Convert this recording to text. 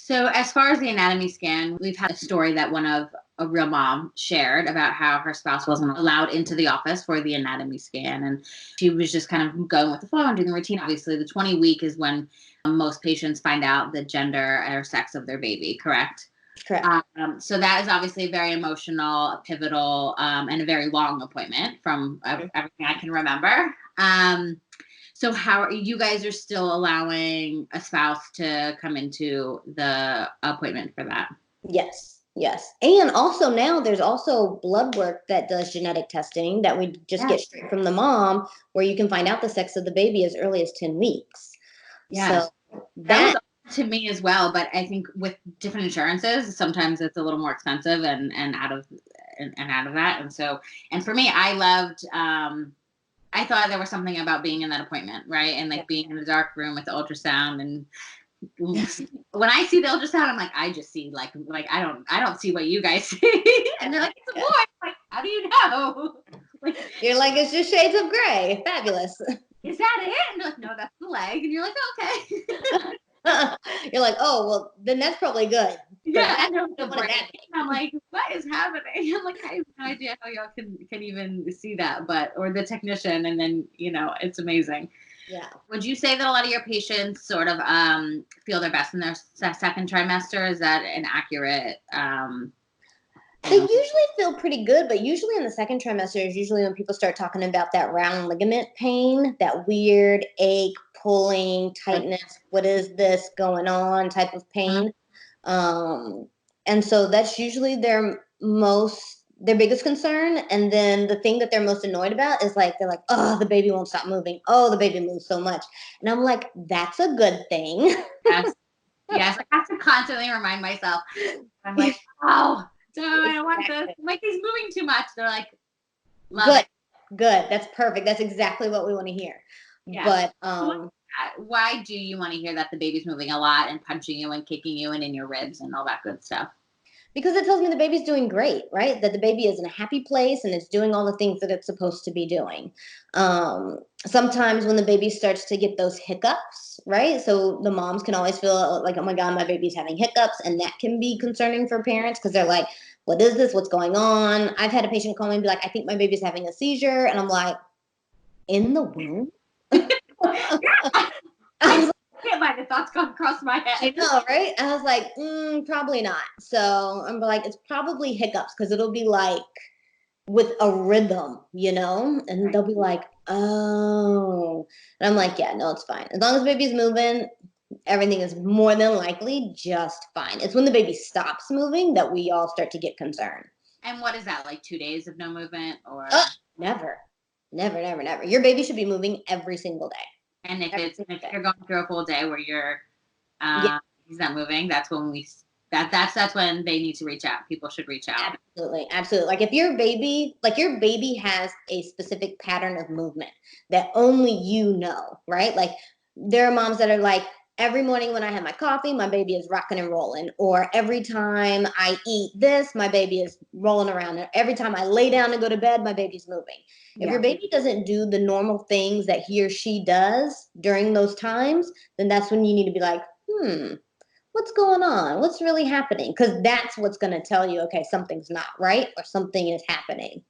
So as far as the anatomy scan, we've had a story that a real mom shared about how her spouse wasn't allowed into the office for the anatomy scan. And she was just kind of going with the flow and doing the routine. Obviously, the 20-week is when most patients find out the gender or sex of their baby, correct? Correct. So that is obviously very emotional, a pivotal, and a very long appointment from everything I can remember. So how are you guys are still allowing a spouse to come into the appointment for that? Yes. Yes. And also now there's also blood work that does genetic testing that we just get straight from the mom, where you can find out the sex of the baby as early as 10 weeks. Yes. So that was to me as well, but I think with different insurances, sometimes it's a little more expensive and out of that. And for me, I loved I thought there was something about being in that appointment, right? And like being in the dark room with the ultrasound. And when I see the ultrasound, I'm like, I just see like I don't see what you guys see. And they're like, it's a boy. I'm like, how do you know? Like, you're like, it's just shades of gray. Fabulous. Is that it? And they're like, no, that's the leg. And you're like, okay. You're like, oh, well, then that's probably good. Yeah, and I'm like, what is happening? I'm like, I have no idea how y'all can even see that, or the technician, and then it's amazing. Yeah. Would you say that a lot of your patients sort of feel their best in their second trimester? Is that an accurate? They usually feel pretty good, but usually in the second trimester is usually when people start talking about that round ligament pain, that weird ache, pulling, tightness. What is this going on type of pain? And so that's usually their biggest concern. And then the thing that they're most annoyed about is like, they're like, oh, the baby won't stop moving. Oh, the baby moves so much. And I'm like, that's a good thing. Yes. Yes. I have to constantly remind myself. I'm like, oh, so I don't want this. Like, he's moving too much. They're like, love Good. That's perfect. That's exactly what we want to hear. Yeah. But why do you want to hear that the baby's moving a lot and punching you and kicking you and in your ribs and all that good stuff? Because it tells me the baby's doing great, right? That the baby is in a happy place and it's doing all the things that it's supposed to be doing. Sometimes when the baby starts to get those hiccups, right? So the moms can always feel like, oh my God, my baby's having hiccups. And that can be concerning for parents because they're like, what is this? What's going on? I've had a patient call me and be like, I think my baby's having a seizure. And I'm like, in the womb? Can't mind the thoughts going across my head. I know, right? I was like, probably not. So I'm like, it's probably hiccups because it'll be like with a rhythm, and they'll be like, oh. And I'm like, yeah, no, it's fine. As long as the baby's moving, everything is more than likely just fine. It's when the baby stops moving that we all start to get concerned. And what is that, like 2 days of no movement or? Never. Your baby should be moving every single day. And if you're going through a full day where he's not moving, that's when that's when they need to reach out. People should reach out. Absolutely. Like if your baby has a specific pattern of movement that only you know, right? Like there are moms that are like, every morning when I have my coffee, my baby is rocking and rolling. Or every time I eat this, my baby is rolling around. Or every time I lay down to go to bed, my baby's moving. If your baby doesn't do the normal things that he or she does during those times, then that's when you need to be like, what's going on? What's really happening? Because that's what's going to tell you, okay, something's not right or something is happening.